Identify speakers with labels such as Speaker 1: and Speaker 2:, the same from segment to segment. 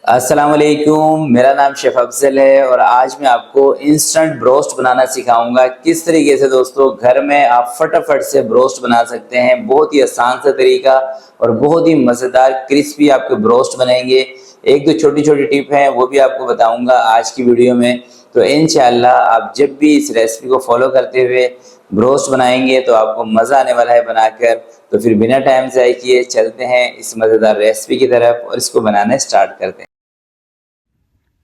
Speaker 1: अस्सलाम वालेकुम, मेरा नाम शेफ अफजल है और आज मैं आपको इंस्टेंट ब्रोस्ट बनाना सिखाऊंगा। किस तरीके से दोस्तों घर में आप फटाफट से ब्रोस्ट बना सकते हैं। बहुत ही आसान सा तरीका और बहुत ही मज़ेदार क्रिस्पी आपके ब्रोस्ट बनेंगे। एक दो छोटी छोटी टिप हैं वो भी आपको बताऊंगा आज की वीडियो में। तो इंशाल्लाह आप जब भी इस रेसिपी को फॉलो करते हुए ब्रोस्ट बनाएंगे तो आपको मज़ा आने वाला है बनाकर। तो फिर बिना टाइम ज़ाय किए चलते हैं इस मज़ेदार रेसिपी की तरफ और इसको बनाना स्टार्ट करते हैं।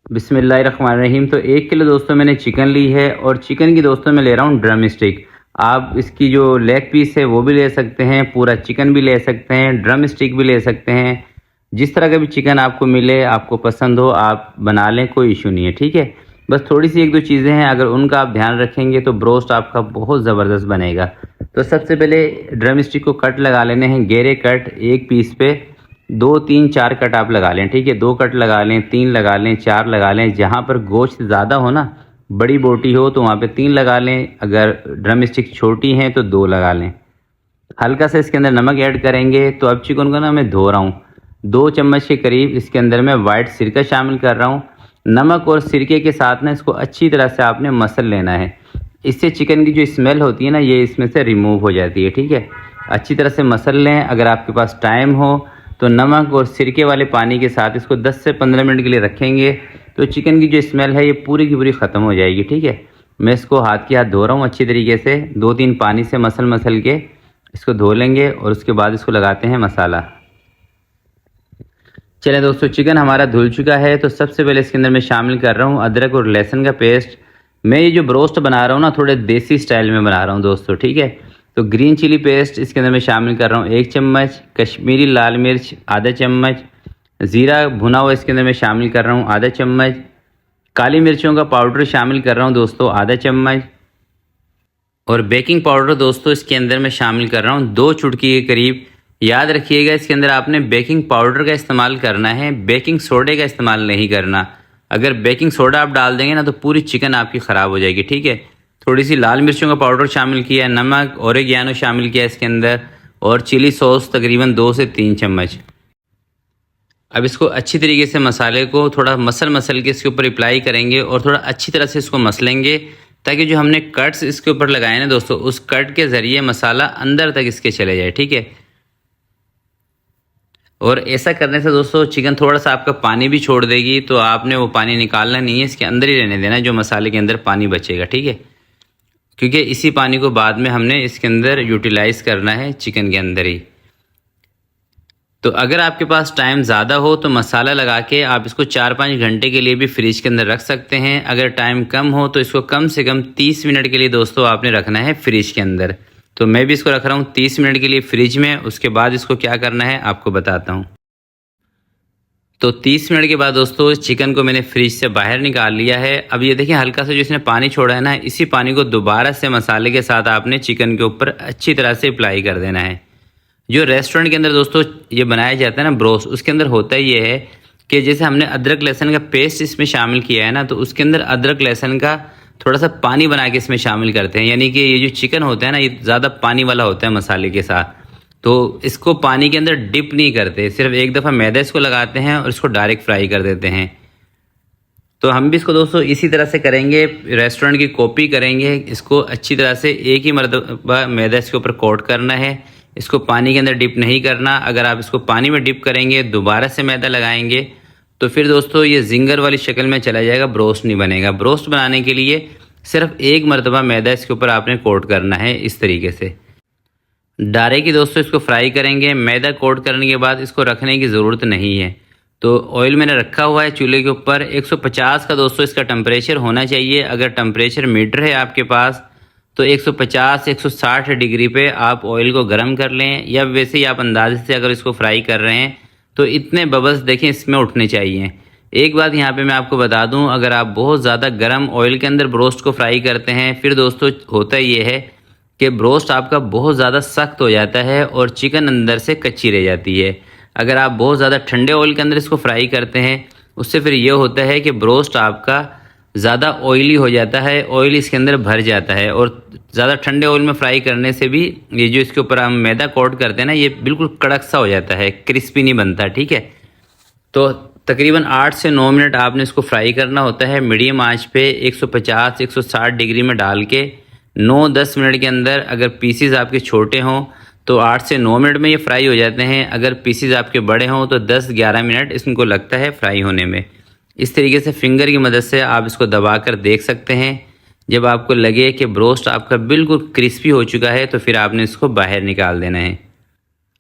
Speaker 2: बिस्मिल्लाहिर्रहमानिर्रहीम। तो 1 किलो दोस्तों मैंने चिकन ली है और चिकन की दोस्तों मैं ले रहा हूँ ड्रम स्टिक। आप इसकी जो लेग पीस है वो भी ले सकते हैं, पूरा चिकन भी ले सकते हैं, ड्रम स्टिक भी ले सकते हैं। जिस तरह का भी चिकन आपको मिले, आपको पसंद हो, आप बना लें, कोई इशू नहीं है। ठीक है, बस थोड़ी सी 1-2 चीज़ें हैं, अगर उनका आप ध्यान रखेंगे तो ब्रोस्ट आपका बहुत ज़बरदस्त बनेगा। तो सबसे पहले ड्रम स्टिक को कट लगा लेने हैं, गहरे कट। एक पीस पे 2-3-4 कट आप लगा लें। ठीक है, 2 कट लगा लें, 3 लगा लें, 4 लगा लें। जहाँ पर गोश्त ज़्यादा हो ना, बड़ी बोटी हो, तो वहाँ पे 3 लगा लें। अगर ड्रम स्टिक छोटी हैं तो 2 लगा लें। हल्का सा इसके अंदर नमक ऐड करेंगे। तो अब चिकन को ना मैं धो रहा हूँ। 2 चम्मच के करीब इसके अंदर मैं वाइट सिरका शामिल कर रहा हूँ। नमक और सिरके के साथ ना इसको अच्छी तरह से आपने मसल लेना है। इससे चिकन की जो स्मेल होती है ना, ये इसमें से रिमूव हो जाती है। ठीक है, अच्छी तरह से मसल लें। अगर आपके पास टाइम हो तो नमक और सिरके वाले पानी के साथ इसको 10 से 15 मिनट के लिए रखेंगे तो चिकन की जो स्मेल है ये पूरी की पूरी ख़त्म हो जाएगी। ठीक है, मैं इसको हाथ के हाथ धो रहा हूँ अच्छी तरीके से। 2-3 पानी से मसल के इसको धो लेंगे और उसके बाद इसको लगाते हैं मसाला। चलें दोस्तों, चिकन हमारा धुल चुका है। तो सबसे पहले इसके अंदर मैं शामिल कर रहा हूँ अदरक और लहसुन का पेस्ट। मैं ये जो ब्रोस्ट बना रहा हूँ ना, थोड़े देसी स्टाइल में बना रहा हूँ दोस्तों। ठीक है, तो ग्रीन चिली पेस्ट इसके अंदर मैं शामिल कर रहा हूँ 1 चम्मच। कश्मीरी लाल मिर्च आधा चम्मच। ज़ीरा भुना हुआ इसके अंदर मैं शामिल कर रहा हूँ आधा चम्मच। काली मिर्चों का पाउडर शामिल कर रहा हूँ दोस्तों आधा चम्मच। और बेकिंग पाउडर दोस्तों इसके अंदर मैं शामिल कर रहा हूँ 2 चुटकी के करीब। याद रखिएगा, इसके अंदर आपने बेकिंग पाउडर का इस्तेमाल करना है, बेकिंग सोडे का इस्तेमाल नहीं करना। अगर बेकिंग सोडा आप डाल देंगे ना तो पूरी चिकन आपकी ख़राब हो जाएगी। ठीक है, थोड़ी सी लाल मिर्चों का पाउडर शामिल किया, नमक, ओरिगैनो शामिल किया इसके अंदर, और चिली सॉस तकरीबन 2 से 3 चम्मच। अब इसको अच्छी तरीके से मसाले को थोड़ा मसल के इसके ऊपर अप्लाई करेंगे और थोड़ा अच्छी तरह से इसको मसलेंगे ताकि जो हमने कट्स इसके ऊपर लगाए ना दोस्तों, उस कट के ज़रिए मसाला अंदर तक इसके चले जाए। ठीक है, और ऐसा करने से दोस्तों चिकन थोड़ा सा आपका पानी भी छोड़ देगी, तो आपने वो पानी निकालना नहीं है, इसके अंदर ही रहने देना जो मसाले के अंदर पानी बचेगा। ठीक है, क्योंकि इसी पानी को बाद में हमने इसके अंदर यूटिलाइज़ करना है चिकन के अंदर ही। तो अगर आपके पास टाइम ज़्यादा हो तो मसाला लगा के आप इसको 4-5 घंटे के लिए भी फ्रिज के अंदर रख सकते हैं। अगर टाइम कम हो तो इसको कम से कम 30 मिनट के लिए दोस्तों आपने रखना है फ्रिज के अंदर। तो मैं भी इसको रख रहा हूँ 30 मिनट के लिए फ्रिज में। उसके बाद इसको क्या करना है आपको बताता हूँ। तो 30 मिनट के बाद दोस्तों चिकन को मैंने फ्रिज से बाहर निकाल लिया है। अब ये देखिए हल्का सा जो इसने पानी छोड़ा है ना, इसी पानी को दोबारा से मसाले के साथ आपने चिकन के ऊपर अच्छी तरह से अप्लाई कर देना है। जो रेस्टोरेंट के अंदर दोस्तों ये बनाया जाता है ना ब्रोस्ट, उसके अंदर होता ये है कि जैसे हमने अदरक लहसुन का पेस्ट इसमें शामिल किया है ना, तो उसके अंदर अदरक लहसुन का थोड़ा सा पानी बना के इसमें शामिल करते हैं। यानी कि ये जो चिकन होता है ना, ये ज़्यादा पानी वाला होता है मसाले के साथ, तो इसको पानी के अंदर डिप नहीं करते, सिर्फ एक दफ़ा मैदा इसको लगाते हैं और इसको डायरेक्ट फ्राई कर देते हैं। तो हम भी इसको दोस्तों इसी तरह से करेंगे, रेस्टोरेंट की कॉपी करेंगे। इसको अच्छी तरह से एक ही मरतबा मैदा इसके ऊपर कोट करना है, इसको पानी के अंदर डिप नहीं करना। अगर आप इसको पानी में डिप करेंगे, दोबारा से मैदा लगाएंगे, तो फिर दोस्तों ये जिंगर वाली शक्ल में चला जाएगा, ब्रोस्ट नहीं बनेगा। ब्रोस्ट बनाने के लिए सिर्फ एक मरतबा मैदा इसके ऊपर आपने कोट करना है इस तरीके से। डायरेक्ट ही दोस्तों इसको फ्राई करेंगे। मैदा कोट करने के बाद इसको रखने की ज़रूरत नहीं है। तो ऑयल मैंने रखा हुआ है चूल्हे के ऊपर 150 का दोस्तों इसका टेम्परेचर होना चाहिए। अगर टेम्परेचर मीटर है आपके पास तो 150-160 डिग्री पे आप ऑयल को गर्म कर लें, या वैसे ही आप अंदाजे से अगर इसको फ्राई कर रहे हैं तो इतने बबल्स देखें इसमें उठने चाहिए। एक बात यहाँ पे मैं आपको बता दूँ, अगर आप बहुत ज़्यादा गर्म ऑयल के अंदर ब्रोस्ट को फ्राई करते हैं, फिर दोस्तों होता ये है कि ब्रोस्ट आपका बहुत ज़्यादा सख्त हो जाता है और चिकन अंदर से कच्ची रह जाती है। अगर आप बहुत ज़्यादा ठंडे ऑयल के अंदर इसको फ्राई करते हैं, उससे फिर ये होता है कि ब्रोस्ट आपका ज़्यादा ऑयली हो जाता है, ऑयल इसके अंदर भर जाता है। और ज़्यादा ठंडे ऑयल में फ्राई करने से भी ये जो इसके ऊपर हम मैदा कोट करते हैं ना, ये बिल्कुल कड़क सा हो जाता है, क्रिस्पी नहीं बनता। ठीक है, तो तकरीबन 8 से 9 मिनट आपने इसको फ्राई करना होता है मीडियम आंच पे 150-160 डिग्री में डाल के। 9-10 मिनट के अंदर अगर पीसीज आपके छोटे हों तो 8 से 9 मिनट में ये फ्राई हो जाते हैं। अगर पीसीज आपके बड़े हों तो 10-11 मिनट इसको लगता है फ्राई होने में। इस तरीके से फिंगर की मदद से आप इसको दबा कर देख सकते हैं। जब आपको लगे कि ब्रोस्ट आपका बिल्कुल क्रिस्पी हो चुका है तो फिर आपने इसको बाहर निकाल देना है।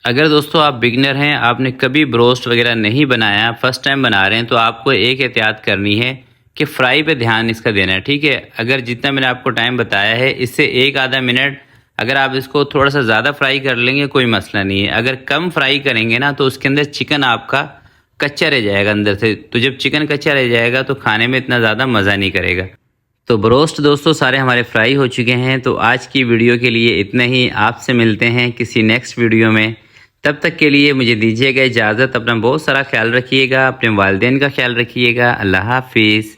Speaker 2: अगर दोस्तों आप बिगनर हैं, आपने कभी ब्रोस्ट वगैरह नहीं बनाया, फर्स्ट टाइम बना रहे हैं, तो आपको एक एहतियात करनी है कि फ्राई पे ध्यान इसका देना है, ठीक है। अगर जितना मैंने आपको टाइम बताया है इससे 1-आधा मिनट अगर आप इसको थोड़ा सा ज़्यादा फ्राई कर लेंगे कोई मसला नहीं है। अगर कम फ्राई करेंगे ना तो उसके अंदर चिकन आपका कच्चा रह जाएगा अंदर से, तो जब चिकन कच्चा रह जाएगा तो खाने में इतना ज़्यादा मज़ा नहीं करेगा। तो ब्रोस्ट दोस्तों सारे हमारे फ्राई हो चुके हैं। तो आज की वीडियो के लिए इतना ही। आपसे मिलते हैं किसी नेक्स्ट वीडियो में। तब तक के लिए मुझे दीजिएगा इजाज़त। अपना बहुत सारा ख्याल रखिएगा, अपने वालिदैन का ख्याल रखिएगा। अल्लाह हाफिज़।